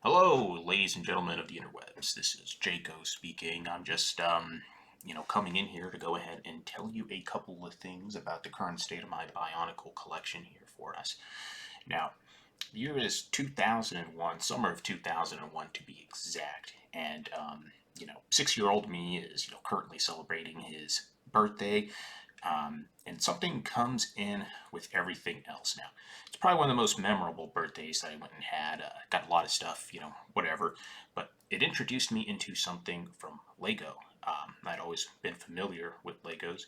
Hello, ladies and gentlemen of the interwebs. This is Jaco speaking. I'm just, coming in here to go ahead and tell you a couple of things about the current state of my Bionicle collection here for us. Now, the year is 2001, summer of 2001 to be exact, and 6-year-old me is, currently celebrating his birthday. And something comes in with everything else now. It's probably one of the most memorable birthdays that I went and had. Got a lot of stuff, whatever. But it introduced me into something from Lego. I'd always been familiar with Legos,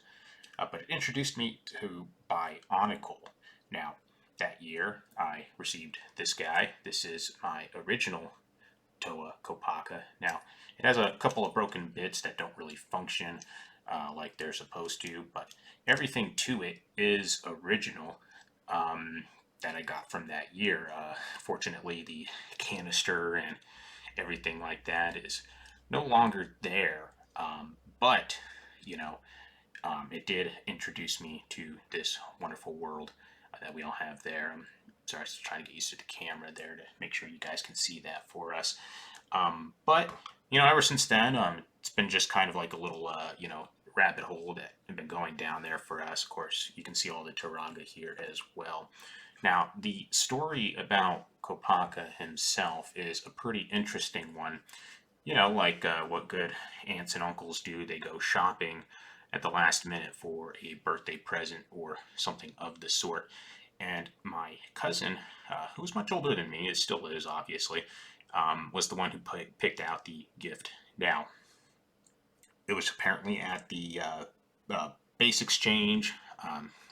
but it introduced me to Bionicle. Now, that year, I received this guy. This is my original Toa Kopaka. Now, it has a couple of broken bits that don't really function like they're supposed to, but everything to it is original that I got from that year. Fortunately, the canister and everything like that is no longer there, but you know, it did introduce me to this wonderful world that we all have there. Sorry, I was trying to get used to the camera there to make sure you guys can see that for us. But ever since then, it's been just kind of like a little, rabbit hole that have been going down there for us. Of course, you can see all the Taranga here as well. Now, the story about Kopaka himself is a pretty interesting one. Like what good aunts and uncles do, they go shopping at the last minute for a birthday present or something of the sort. And my cousin, who's much older than me, it still is obviously, was the one who picked out the gift. Now, it was apparently at the base exchange.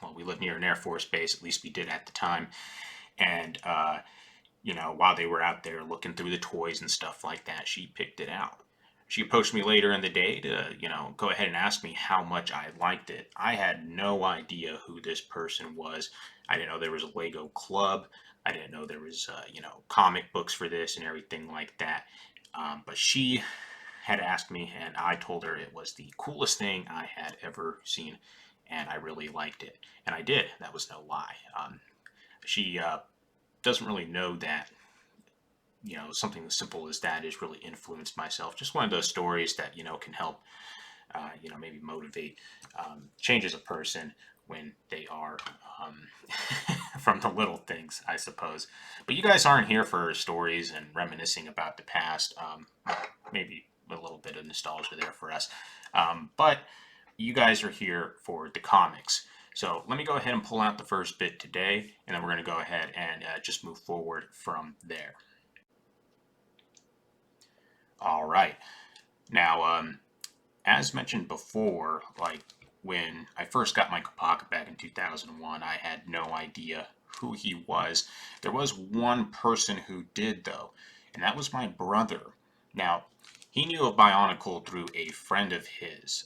Well, we live near an Air Force base, at least we did at the time. And, while they were out there looking through the toys and stuff like that, she picked it out. She approached me later in the day to, go ahead and ask me how much I liked it. I had no idea who this person was. I didn't know there was a Lego club. I didn't know there was, comic books for this and everything like that. But she had asked me, and I told her it was the coolest thing I had ever seen, and I really liked it. And I did. That was no lie. She doesn't really know that something as simple as that has really influenced myself. Just one of those stories that can help maybe motivate, changes a person when they are from the little things, I suppose. But you guys aren't here for stories and reminiscing about the past. Maybe a little bit of nostalgia there for us, but you guys are here for the comics. So let me go ahead and pull out the first bit today, and then we're going to go ahead and just move forward from there. All right. Now, as mentioned before, like when I first got my Kopaka back in 2001, I had no idea who he was. There was one person who did, though, and that was my brother. Now, he knew of Bionicle through a friend of his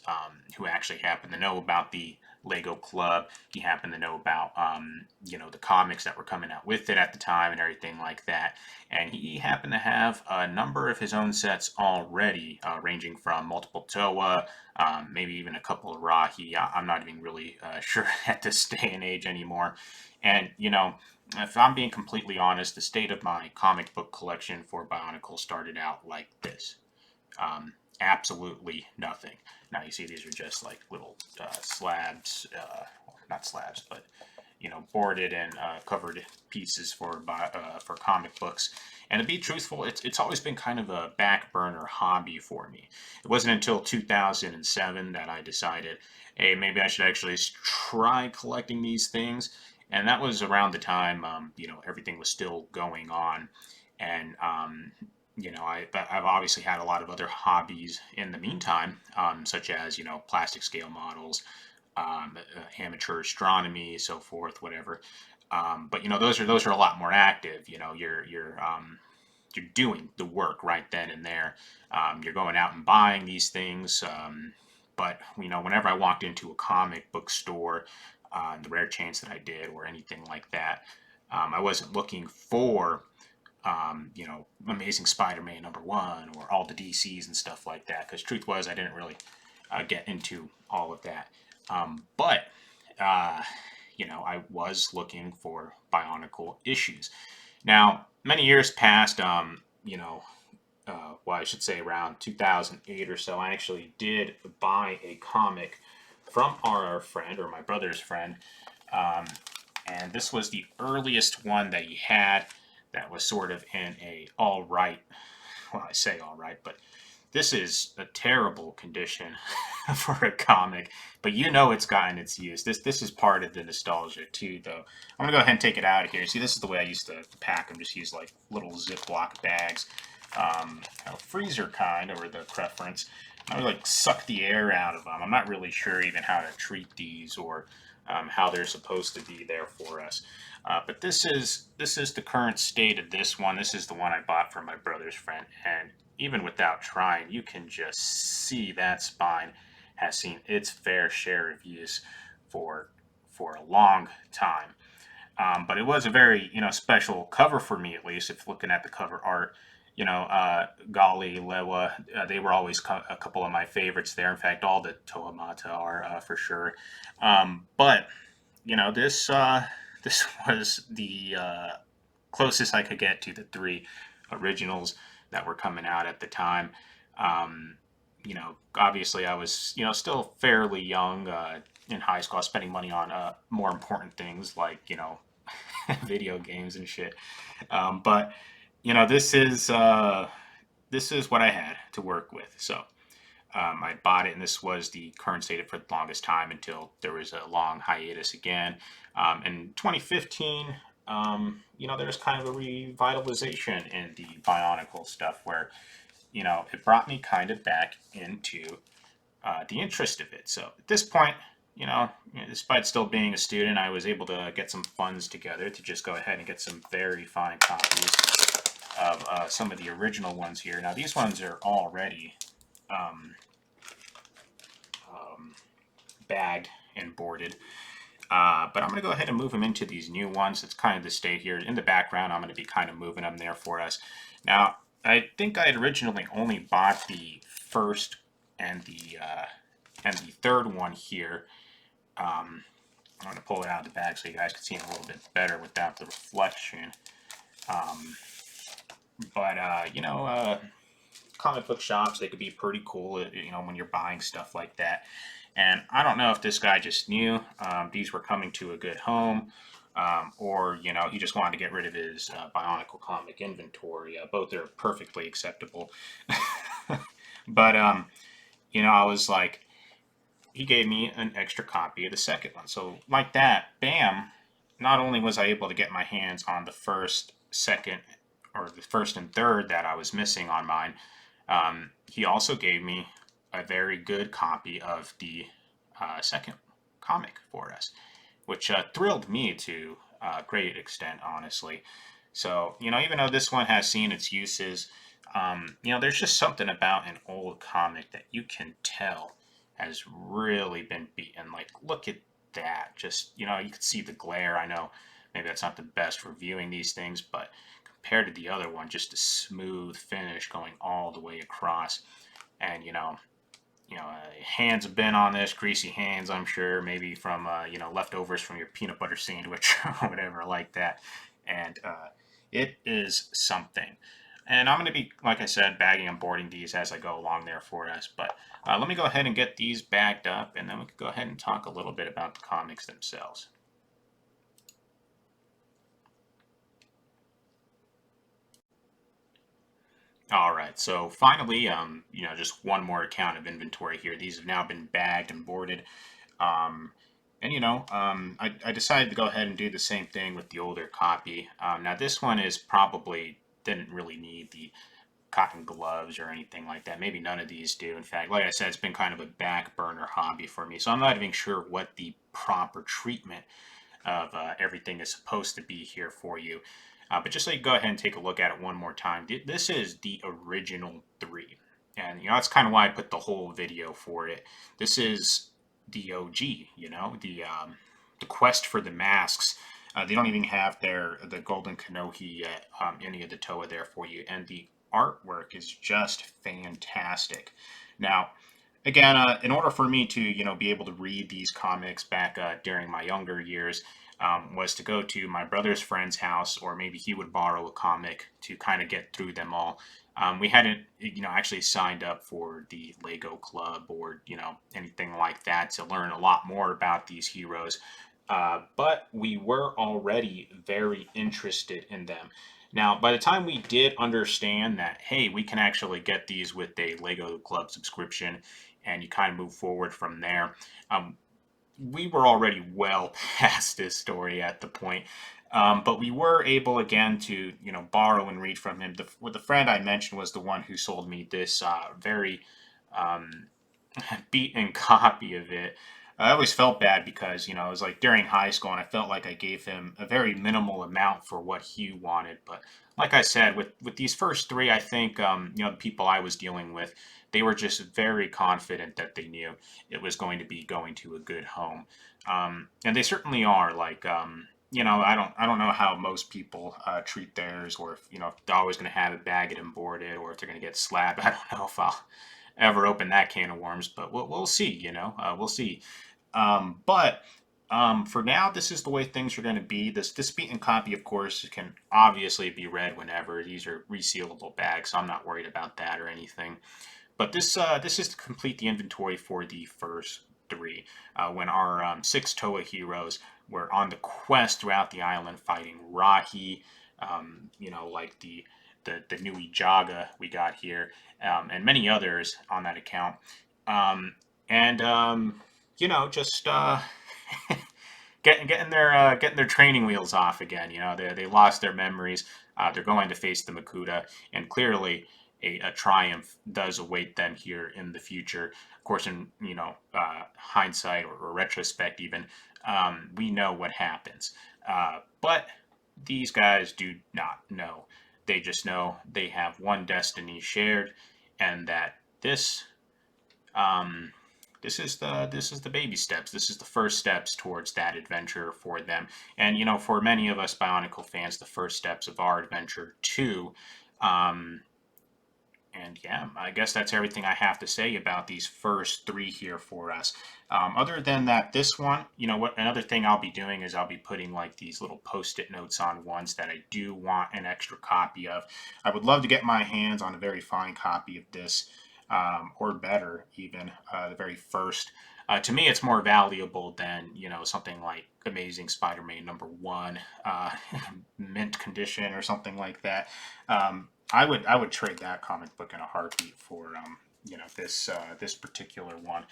who actually happened to know about the Lego Club. He happened to know about, the comics that were coming out with it at the time and everything like that. And he happened to have a number of his own sets already, ranging from multiple Toa, maybe even a couple of Rahi. I'm not even really sure at this day and age anymore. And, if I'm being completely honest, the state of my comic book collection for Bionicle started out like this. Absolutely nothing. Now you see these are just like little slabs, not slabs, but boarded and covered pieces for comic books. And to be truthful, it's always been kind of a back burner hobby for me. It wasn't until 2007 that I decided, hey, maybe I should actually try collecting these things. And that was around the time, everything was still going on. And I've obviously had a lot of other hobbies in the meantime, such as plastic scale models, amateur astronomy, so forth, whatever. But those are a lot more active. You're doing the work right then and there. You're going out and buying these things. But whenever I walked into a comic book store, the rare chance that I did, or anything like that, I wasn't looking for Amazing Spider-Man #1 or all the DCs and stuff like that. Because truth was, I didn't really get into all of that. But I was looking for Bionicle issues. Now, many years passed. well, I should say around 2008 or so, I actually did buy a comic from our friend, or my brother's friend. Um, and this was the earliest one that he had that was sort of in a all right, well, I say all right, but this is a terrible condition for a comic, but it's gotten its use. This is part of the nostalgia too, though. I'm gonna go ahead and take it out of here. See, this is the way I used to pack them. Just use like little Ziploc bags, freezer kind, or the preference. I would like suck the air out of them. I'm not really sure even how to treat these or how they're supposed to be there for us. But this is the current state of this one. This is the one I bought from my brother's friend, and even without trying, you can just see that spine has seen its fair share of use for a long time. But it was a very special cover for me, at least if looking at the cover art. Gali, Lewa, they were always a couple of my favorites there. In fact, all the Tohamata are for sure. But this this was the closest I could get to the three originals that were coming out at the time. Obviously I was, still fairly young in high school. I was spending money on more important things like, video games and shit. But this is what I had to work with. So I bought it, and this was the current state for the longest time until there was a long hiatus again. In 2015, there's kind of a revitalization in the Bionicle stuff where, it brought me kind of back into the interest of it. So at this point, despite still being a student, I was able to get some funds together to just go ahead and get some very fine copies of some of the original ones here. Now, these ones are already bagged and boarded. But I'm going to go ahead and move them into these new ones. It's kind of the state here. In the background, I'm going to be kind of moving them there for us. Now, I think I had originally only bought the first and the third one here. I'm going to pull it out of the bag so you guys can see it a little bit better without the reflection. Comic book shops, they could be pretty cool, when you're buying stuff like that. And I don't know if this guy just knew these were coming to a good home, or he just wanted to get rid of his Bionicle comic inventory. Both are perfectly acceptable. But I was like, he gave me an extra copy of the second one. So like that, bam! Not only was I able to get my hands on the first, second, or the first and third that I was missing on mine, he also gave me a very good copy of the second comic for us, which thrilled me to a great extent, honestly. So, even though this one has seen its uses, there's just something about an old comic that you can tell has really been beaten. Like, look at that. Just, you can see the glare. I know maybe that's not the best for viewing these things, but compared to the other one, just a smooth finish going all the way across. And, hands have been on this, greasy hands, I'm sure, maybe from, leftovers from your peanut butter sandwich or whatever like that. And it is something. And I'm going to be, like I said, bagging and boarding these as I go along there for us. But let me go ahead and get these bagged up, and then we can go ahead and talk a little bit about the comics themselves. All right, so finally, just one more account of inventory here. These have now been bagged and boarded. Um, I decided to go ahead and do the same thing with the older copy. Now, this one is probably didn't really need the cotton gloves or anything like that. Maybe none of these do. In fact, like I said, it's been kind of a back burner hobby for me, so I'm not even sure what the proper treatment of everything is supposed to be here for you. But just so you go ahead and take a look at it one more time, this is the original 3. And, that's kind of why I put the whole video for it. This is the OG, the quest for the masks. They don't even have the golden Kanohi yet, any of the Toa there for you. And the artwork is just fantastic. Now, again, in order for me to, be able to read these comics back during my younger years, was to go to my brother's friend's house, or maybe he would borrow a comic to kind of get through them all. We hadn't, actually signed up for the Lego Club or, anything like that to learn a lot more about these heroes. But we were already very interested in them. Now, by the time we did understand that, hey, we can actually get these with a Lego Club subscription, and you kind of move forward from there, um, we were already well past this story at the point. But we were able again to, borrow and read from him. The friend I mentioned was the one who sold me this very um, beaten copy of it. I always felt bad because, it was like during high school and I felt like I gave him a very minimal amount for what he wanted. But like I said, with these first three, I think, the people I was dealing with, they were just very confident that they knew it was going to be going to a good home. And they certainly are. Like, I don't know how most people treat theirs, or if, if they're always going to have it bagged and boarded, or if they're going to get slabbed. I don't know if I'll ever open that can of worms, but we'll see. We'll see. But for now, this is the way things are going to be. This beaten copy, of course, can obviously be read whenever. These are resealable bags, so I'm not worried about that or anything. But this is to complete the inventory for the first three. When our six Toa heroes were on the quest throughout the island fighting Rahi, like the new Ijaga we got here, and many others on that account. And just getting their training wheels off again. They lost their memories. They're going to face the Makuta, and clearly a triumph does await them here in the future. Of course, in hindsight, or retrospect even, we know what happens. But these guys do not know. They just know they have one destiny shared, and that um, this is the baby steps. This is the first steps towards that adventure for them. And for many of us Bionicle fans, the first steps of our adventure too. Um, and yeah, I guess that's everything I have to say about these first three here for us. Other than that, this one, what another thing I'll be doing is I'll be putting like these little post-it notes on ones that I do want an extra copy of. I would love to get my hands on a very fine copy of this, or better, even the very first. To me, it's more valuable than something like Amazing Spider-Man #1, mint condition or something like that. I would trade that comic book in a heartbeat for this particular one.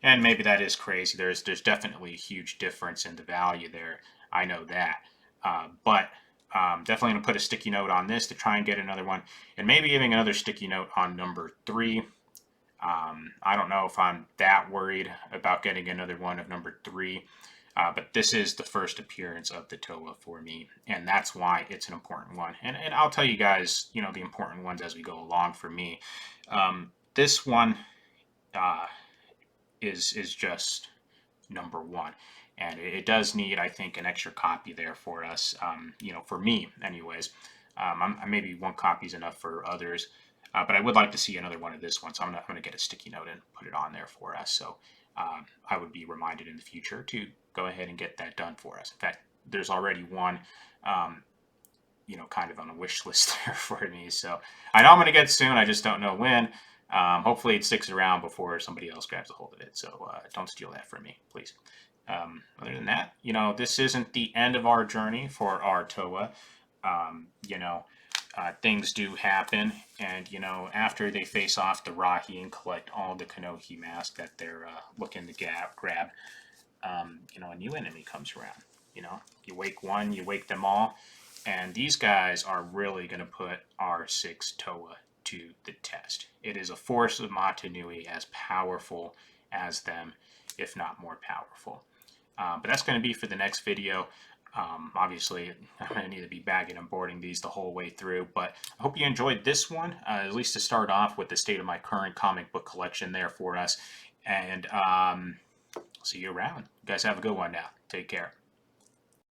And maybe that is crazy. There's definitely a huge difference in the value there. I know that. But definitely gonna put a sticky note on this to try and get another one, and maybe even another sticky note on #3. I don't know if I'm that worried about getting another one of #3. But this is the first appearance of the Toa for me, and that's why it's an important one. And I'll tell you guys, the important ones as we go along for me. This one uh, is just #1, and it does need, I think, an extra copy there for us. For me, anyways. Maybe one copy is enough for others, but I would like to see another one of this one, so I'm going to get a sticky note and put it on there for us. So I would be reminded in the future to go ahead and get that done for us. In fact, there's already one, kind of on a wish list there for me. So I know I'm going to get it soon. I just don't know when. Hopefully it sticks around before somebody else grabs a hold of it. So don't steal that from me, please. Other than that, this isn't the end of our journey for our Toa. Things do happen, and after they face off the Rahi and collect all the Kanohi masks that they're looking to grab, a new enemy comes around. You wake one, you wake them all, and these guys are really going to put our 6 Toa to the test. It is a force of Matanui as powerful as them, if not more powerful. But that's going to be for the next video. Obviously, I'm going to need to be bagging and boarding these the whole way through, but I hope you enjoyed this one, at least to start off with the state of my current comic book collection there for us. And see you around. You guys have a good one now. Take care.